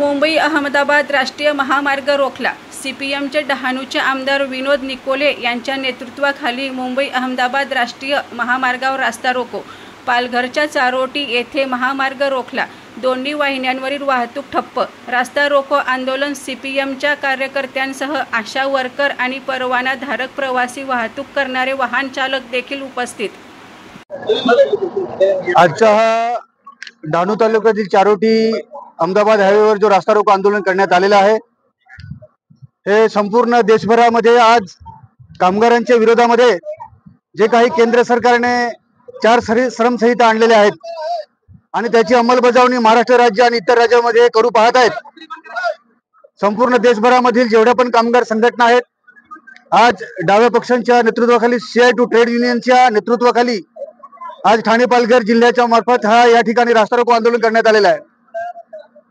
मुंबई अहमदाबाद राष्ट्रीय महामार्ग रोखला। सीपीएमचे डहाणूचे आमदार विनोद निकोले यांच्या नेतृत्वाखाली मुंबई अहमदाबाद राष्ट्रीय महामार्गावर रास्ता रोको। पालघरच्या चारोटी येथे महामार्ग रोखला। दोन्ही वाहिन्यांवरील वाहतूक ठप्प। रास्ता रोको आंदोलन सीपीएमच्या कार्यकर्त्यांसह आशा वर्कर आणि परवानाधारक प्रवासी वाहतूक करणारे वाहन चालक देखील उपस्थित। आजचा हा डहाणू तालुक्यातील चारोटी अहमदाबाद हायवेवर जो रास्ता रोको आंदोलन करण्यात आलेला आहे, हे संपूर्ण देशभरामध्ये आज कामगारांच्या विरोधामध्ये जे काही केंद्र सरकारने 4 श्रमसंहिता आणलेल्या आहेत आणि त्याची अंमलबजावणी महाराष्ट्र राज्य आणि इतर राज्यांमध्ये करू पाहत आहेत। संपूर्ण देशभरामधील जेवढ्या पण कामगार संघटना आहेत, आज डाव्या पक्षांच्या नेतृत्वाखाली CI2 ट्रेड युनियनच्या नेतृत्वाखाली आज ठाणे पालघर जिल्ह्याच्या मार्फत या ठिकाणी रास्ता रोको आंदोलन करण्यात आलेलं आहे।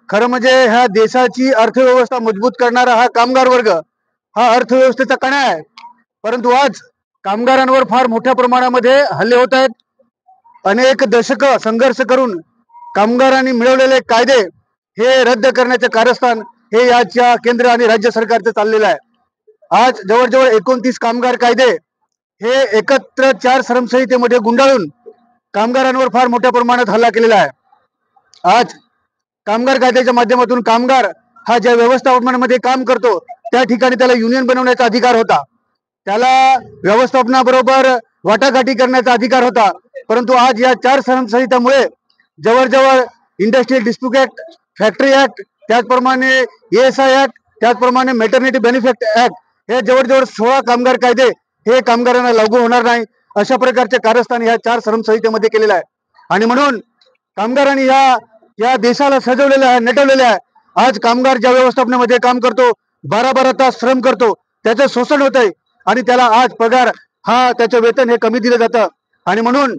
खरं म्हणजे ह्या देशाची अर्थव्यवस्था मजबूत करणारा हा कामगार वर्ग हा अर्थव्यवस्थेचा कणा आहे, परंतु आज कामगारांवर फार मोठ्या प्रमाणामध्ये हल्ले होत आहेत। अनेक दशक संघर्ष करून कामगारांनी मिळवलेले कायदे हे रद्द करण्याचे कारस्थान हे याच्या केंद्र आणि राज्य सरकारचं चाललेलं आहे। आज जवळजवळ 29 कामगार कायदे हे एकत्र 4 श्रमसंहितेमध्ये गुंडाळून कामगारांवर फार मोठ्या प्रमाणात हल्ला केलेला आहे। आज कामगार कायद्याच्या माध्यमातून कामगार हा ज्या व्यवस्थापनामध्ये काम करतो त्या ठिकाणी त्याला युनियन बनवण्याचा अधिकार होता, त्याला व्यवस्थापनाबरोबर वाटाघाटी करण्याचा अधिकार होता, परंतु आज या 4 श्रमसंहितामुळे जवळजवळ industrial dispute act, factory act, त्याचप्रमाणे ESI ऍक्ट, त्याचप्रमाणे मॅटर्निटी बेनिफिट ऍक्ट हे जवळजवळ 16 कामगार कायदे हे कामगारांना लागू होणार नाही अशा प्रकारचे कारस्थान या 4 श्रमसंहितेमध्ये केलेलं आहे। आणि म्हणून कामगारांनी या देशाला सजवलेलं आहे, नटवलेलं आहे। आज कामगार ज्या व्यवस्थापनामध्ये काम करतो, 12-12 तास श्रम करतो, त्याचं शोषण होत आहे आणि त्याला आज पगार त्याचं वेतन हे कमी दिलं जातं। आणि म्हणून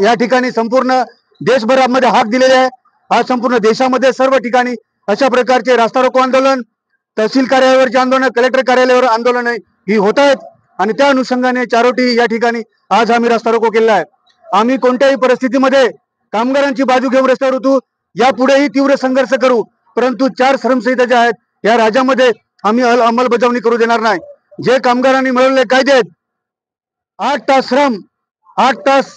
या ठिकाणी संपूर्ण देशभरामध्ये हाक दिलेले आहे। आज संपूर्ण देशामध्ये सर्व ठिकाणी अशा प्रकारचे रास्ता रोको आंदोलन, तहसील कार्यालयावरचे आंदोलन, कलेक्टर कार्यालयावर आंदोलन ही होत आहेत आणि त्या अनुषंगाने चारोटी या ठिकाणी आज आम्ही रास्ता रोको केलेला आहे। आम्ही कोणत्याही परिस्थितीमध्ये कामगारांची बाजू घेऊन रस्त्यावर उतरू, यापुढेही तीव्र संघर्ष करू, परंतु 4 श्रमसंहिता ज्या आहेत या राज्यामध्ये आम्ही अंमलबजावणी करू देणार नाही। जे कामगारांनी मिळवलेले कायदे आहेत, 8 तास श्रम, 8 तास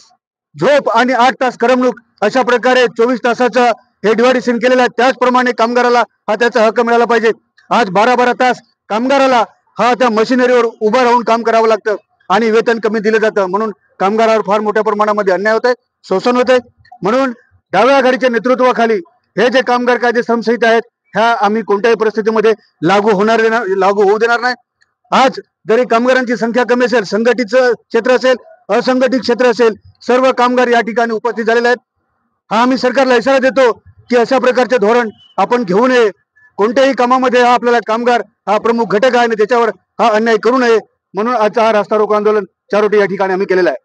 झोप आणि 8 तास करमणूक अशा प्रकारे 24 तासाचं हे डिव्हायडेशन केलेलं आहे, त्याचप्रमाणे कामगाराला त्याचा हक्क मिळाला पाहिजे। आज 12-12 तास कामगाराला त्या मशिनरीवर उभं राहून काम करावं लागतं आणि वेतन कमी दिलं जातं, म्हणून कामगारावर फार मोठ्या प्रमाणामध्ये अन्याय होत आहे, शोषण होत आहे। म्हणून डाव्या आघाडीच्या नेतृत्वाखाली हे जे कामगार कायदे श्रमसंहिता आहेत ह्या आम्ही कोणत्याही परिस्थितीमध्ये लागू होऊ देणार नाही। आज जरी कामगारांची संख्या कमी असेल, संघटित क्षेत्र असेल, असंघटित क्षेत्र असेल, सर्व कामगार या ठिकाणी उपस्थित झालेले आहेत। आम्ही सरकारला इशारा देतो की अशा प्रकारचे धोरण आपण घेऊ नये। कोणत्याही कामामध्ये आपल्याला कामगार प्रमुख घटक आहे आणि त्याच्यावर अन्याय करू नये, म्हणून आजचा रास्ता रोको आंदोलन चारोटी या ठिकाणी आम्ही केलेला आहे।